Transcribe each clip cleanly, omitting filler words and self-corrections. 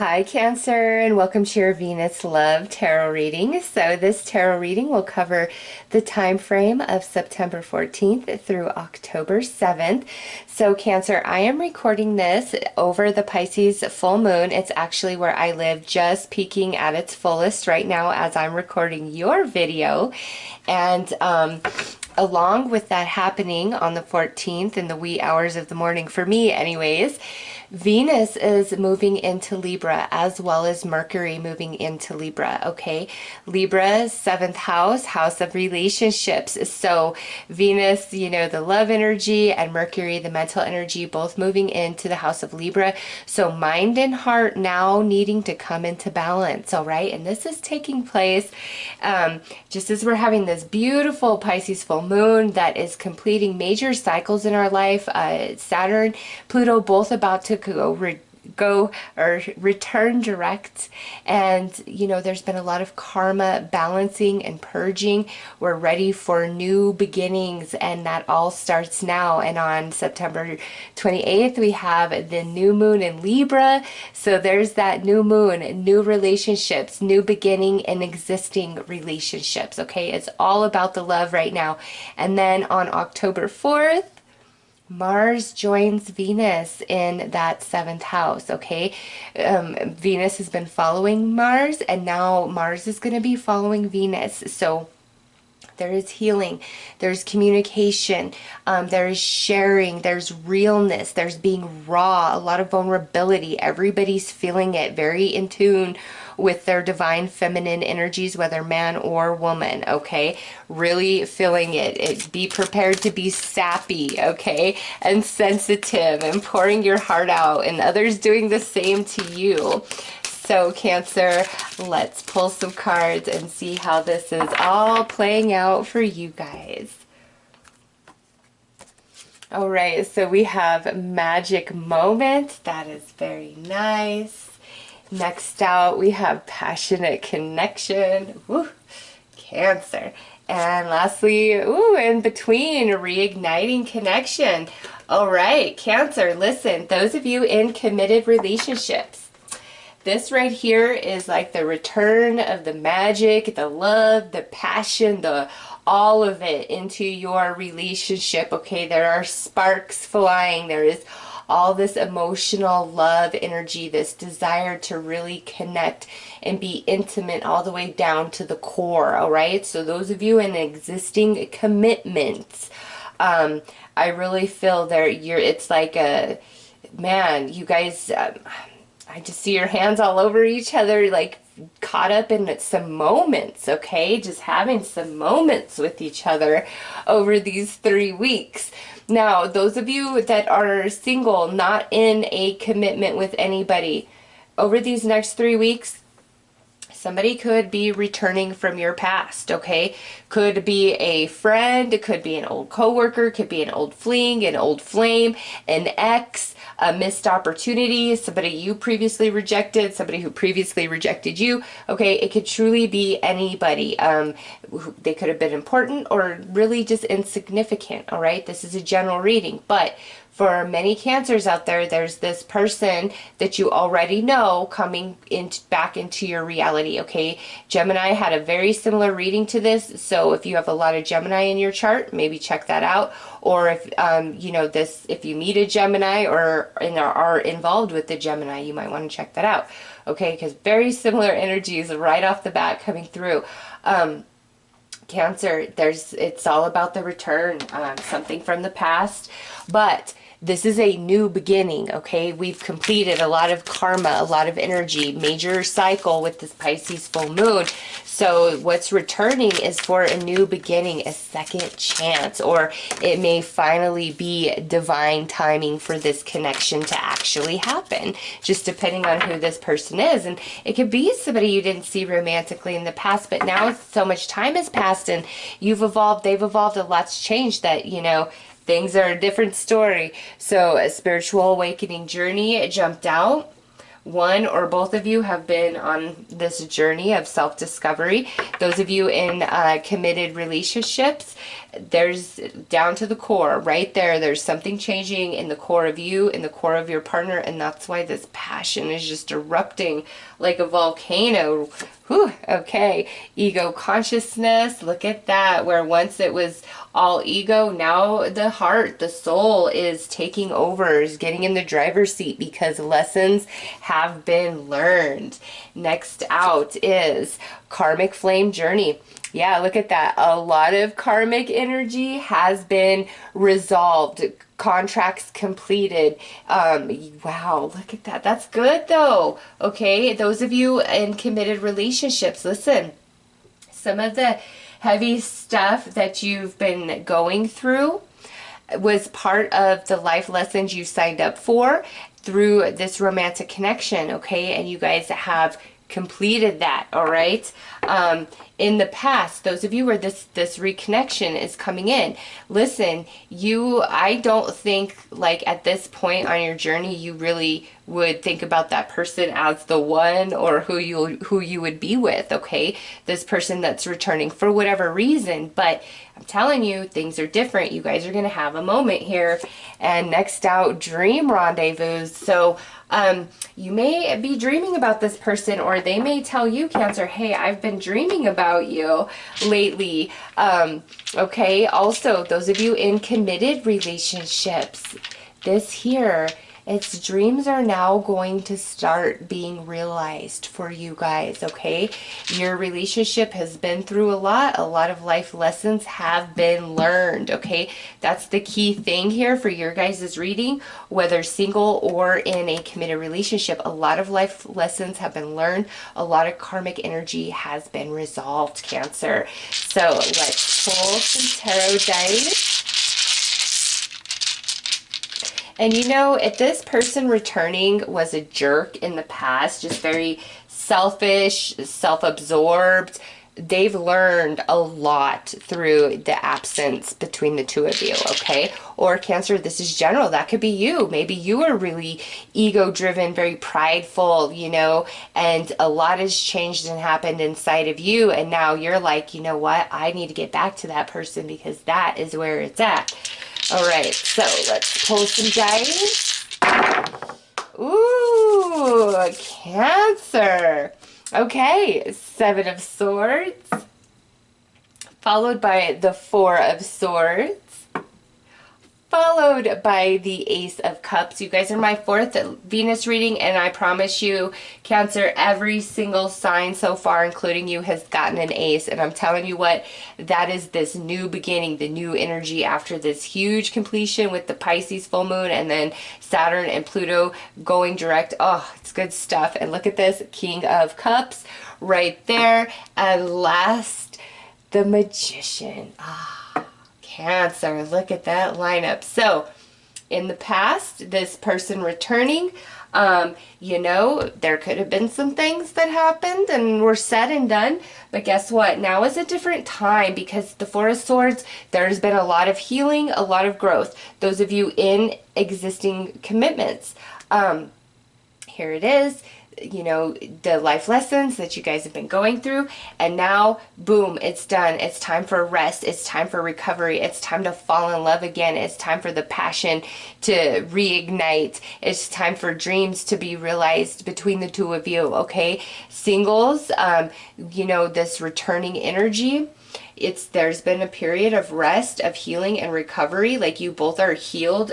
Hi Cancer, and welcome to your Venus Love Tarot reading. So this tarot reading will cover the time frame of September 14th through October 7th. So Cancer, I am recording this over the Pisces full moon. It's actually where I live, just peaking at its fullest right now as I'm recording your video. And along with that happening on the 14th in the wee hours of the morning, for me anyways, Venus is moving into Libra, as well as Mercury moving into Libra, okay? Libra, 7th house, house of relationships. So Venus, you know, the love energy, and Mercury, the mental energy, both moving into the house of Libra. So mind and heart now needing to come into balance, all right? And this is taking place just as we're having this beautiful Pisces full moon that is completing major cycles in our life. Saturn, Pluto, both about to go or return direct, and you know, there's been a lot of karma balancing and purging. We're ready for new beginnings, and that all starts now. And on September 28th we have the new moon in Libra, so there's that new moon, new relationships, new beginning in existing relationships, okay? It's all about the love right now. And then on October 4th, Mars joins Venus in that 7th house, okay? Venus has been following Mars, and now Mars is going to be following Venus. So there is healing, there's communication, there is sharing, there's realness, there's being raw, a lot of vulnerability. Everybody's feeling it, very in tune with their divine feminine energies, whether man or woman, okay? Really feeling it. Be prepared to be sappy, okay? And sensitive, and pouring your heart out, and others doing the same to you. So Cancer, let's pull some cards and see how this is all playing out for you guys. All right, so we have magic moment. That is very nice. Next out, we have passionate connection. Woo, Cancer. And lastly, ooh, in between, reigniting connection. All right, Cancer, listen, those of you in committed relationships, this right here is like the return of the magic, the love, the passion, all of it into your relationship, okay? There are sparks flying. There is all this emotional love energy, this desire to really connect and be intimate all the way down to the core, all right? So those of you in existing commitments, I really feel it's like man, you guys, I just see your hands all over each other, like caught up in some moments, okay? Just having some moments with each other over these 3 weeks. Now, those of you that are single, not in a commitment with anybody, over these next 3 weeks, somebody could be returning from your past, okay? Could be a friend, it could be an old coworker, could be an old fling, an old flame, an ex, a missed opportunity, somebody you previously rejected, somebody who previously rejected you, okay? It could truly be anybody. They could have been important or really just insignificant, all right? This is a general reading, but for many Cancers out there, there's this person that you already know coming back into your reality, okay? Gemini had a very similar reading to this, so if you have a lot of Gemini in your chart, maybe check that out. Or if you know this, if you meet a Gemini or are involved with the Gemini, you might want to check that out, okay? Because very similar energies right off the bat coming through. Cancer, it's all about the return, something from the past, but this is a new beginning, okay? We've completed a lot of karma, a lot of energy, major cycle with this Pisces full moon. So what's returning is for a new beginning, a second chance, or it may finally be divine timing for this connection to actually happen, just depending on who this person is. And it could be somebody you didn't see romantically in the past, but now so much time has passed and you've evolved, they've evolved, a lot's changed that, you know, things are a different story. So a spiritual awakening journey, it jumped out. one or both of you have been on this journey of self-discovery. Those of you in committed relationships, there's down to the core right there, there's something changing in the core of you, in the core of your partner, and that's why this passion is just erupting like a volcano. Whew, okay, ego consciousness, look at that, where once it was all ego, now the heart, the soul is taking over, is getting in the driver's seat because lessons have been learned. Next out is karmic flame journey. Yeah, look at that. A lot of karmic energy has been resolved. Contracts completed. Wow, look at that. That's good though. Okay, those of you in committed relationships, listen. Some of the heavy stuff that you've been going through was part of the life lessons you signed up for through this romantic connection, okay? And you guys have completed that, all right? In the past, those of you where this reconnection is coming in, listen, I don't think like at this point on your journey you really would think about that person as the one or who you would be with, okay? This person that's returning for whatever reason, but I'm telling you, things are different. You guys are going to have a moment here. And next out, dream rendezvous. So you may be dreaming about this person, or they may tell you, Cancer, hey, I've been dreaming about you lately. Okay, also, those of you in committed relationships, this here, its dreams are now going to start being realized for you guys, okay? Your relationship has been through a lot of life lessons have been learned, okay? That's the key thing here for your guys' reading, whether single or in a committed relationship. A lot of life lessons have been learned. A lot of karmic energy has been resolved, Cancer. So let's pull some tarot dice. And you know, if this person returning was a jerk in the past, just very selfish, self-absorbed, they've learned a lot through the absence between the two of you, okay? Or Cancer, this is general. That could be you. Maybe you were really ego-driven, very prideful, you know, and a lot has changed and happened inside of you, and now you're like, you know what? I need to get back to that person because that is where it's at. All right, so let's pull some dice. Ooh, Cancer. Okay, Seven of Swords, followed by the Four of Swords, followed by the Ace of Cups. You guys are my fourth Venus reading, and I promise you, Cancer, every single sign so far, including you, has gotten an ace. And I'm telling you what, that is this new beginning, the new energy after this huge completion with the Pisces full moon and then Saturn and Pluto going direct. Oh, it's good stuff. And look at this, King of Cups right there. And last, the Magician. Cancer, look at that lineup. So in the past, this person returning, you know, there could have been some things that happened and were said and done, but guess what? Now is a different time because the Four of Swords, there's been a lot of healing, a lot of growth. Those of you in existing commitments, here it is. You know, the life lessons that you guys have been going through, and now boom, it's done. It's time for rest. It's time for recovery. It's time to fall in love again. It's time for the passion to reignite. It's time for dreams to be realized between the two of you, okay? Singles, you know, this returning energy, there's been a period of rest, of healing and recovery. Like you both are healed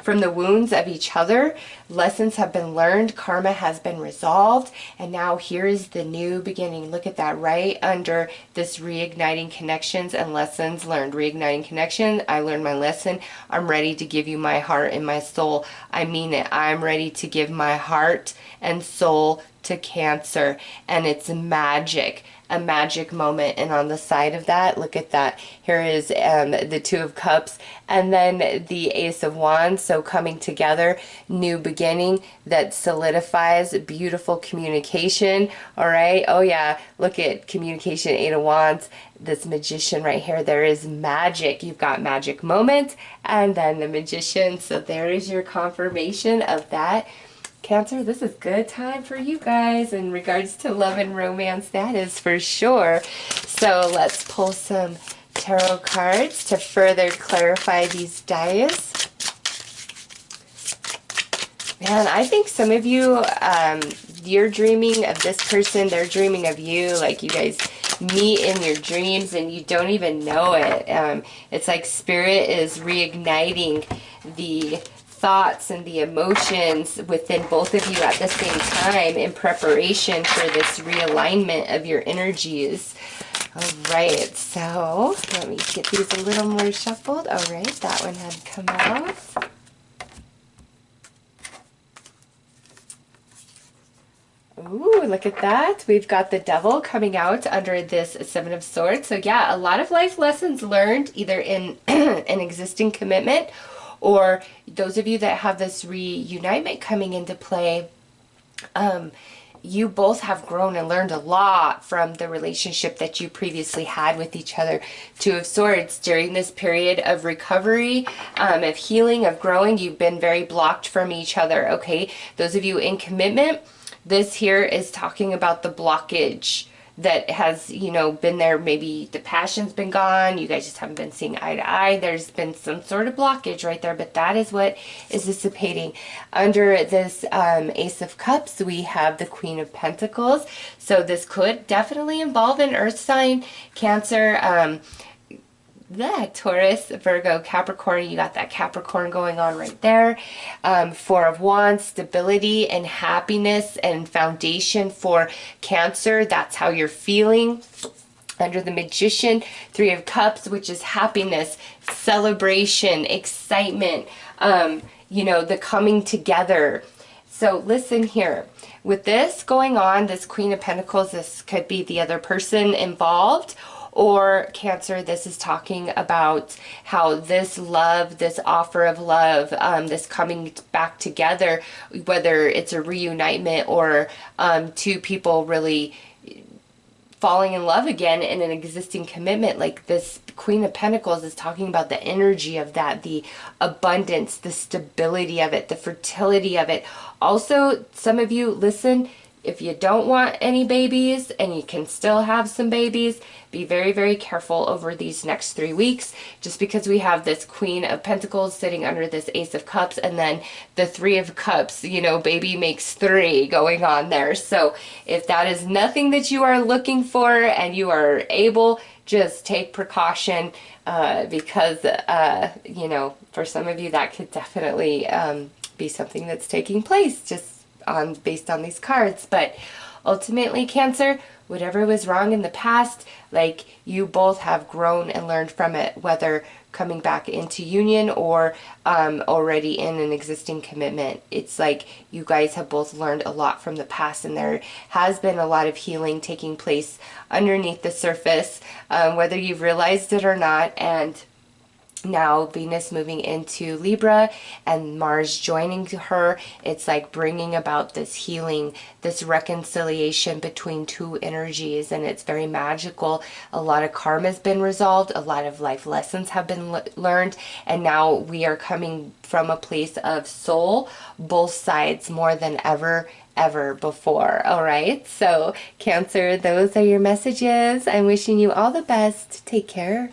from the wounds of each other. Lessons have been learned. Karma has been resolved. And now here is the new beginning. Look at that right under this reigniting connections and lessons learned. Reigniting connection. I learned my lesson. I'm ready to give you my heart and my soul. I mean it. I'm ready to give my heart and soul to Cancer. And it's magic. A magic moment. And on the side of that, look at that, here is the Two of Cups and then the Ace of Wands. So coming together, new beginning that solidifies beautiful communication. All right, oh yeah, look at communication, Eight of Wands, this Magician right here. There is magic. You've got magic moment and then the Magician. So there is your confirmation of that Cancer, this is good time for you guys in regards to love and romance, that is for sure. So let's pull some tarot cards to further clarify these dice. Man, I think some of you, you're dreaming of this person, they're dreaming of you, like you guys meet in your dreams and you don't even know it. It's like Spirit is reigniting the thoughts and the emotions within both of you at the same time in preparation for this realignment of your energies. All right, so let me get these a little more shuffled. All right, that one had come out. Ooh, look at that. We've got the Devil coming out under this Seven of Swords. So yeah, a lot of life lessons learned either in an existing commitment, or those of you that have this reunitement coming into play, you both have grown and learned a lot from the relationship that you previously had with each other. Two of Swords, during this period of recovery, of healing, of growing, you've been very blocked from each other, okay? Those of you in commitment, this here is talking about the blockage that has, you know, been there. Maybe the passion's been gone. You guys just haven't been seeing eye to eye. There's been some sort of blockage right there, but that is what is dissipating. Under this Ace of Cups, we have the Queen of Pentacles. So this could definitely involve an earth sign, Cancer, Taurus, Virgo, Capricorn. You got that Capricorn going on right there. Four of Wands, stability and happiness and foundation for Cancer. That's how you're feeling. Under the Magician, Three of Cups, which is happiness, celebration, excitement, you know, the coming together. So listen here. With this going on, this Queen of Pentacles, this could be the other person involved. Or Cancer, this is talking about how this love, this offer of love, this coming back together, whether it's a reunitement or two people really falling in love again in an existing commitment. Like this Queen of Pentacles is talking about the energy of that, the abundance, the stability of it, the fertility of it. Also, some of you, listen, if you don't want any babies and you can still have some babies, be very, very careful over these next 3 weeks, just because we have this Queen of Pentacles sitting under this Ace of Cups and then the Three of Cups, you know, baby makes three going on there. So if that is nothing that you are looking for and you are able, just take precaution because, you know, for some of you that could definitely be something that's taking place just based on these cards. But ultimately, Cancer, whatever was wrong in the past, like, you both have grown and learned from it, whether coming back into union or already in an existing commitment. It's like you guys have both learned a lot from the past, and there has been a lot of healing taking place underneath the surface, whether you've realized it or not. And now Venus moving into Libra and Mars joining her, it's like bringing about this healing, this reconciliation between two energies, and it's very magical. A lot of karma has been resolved, a lot of life lessons have been learned, and now we are coming from a place of soul, both sides, more than ever before. All right, so Cancer, those are your messages. I'm wishing you all the best. Take care.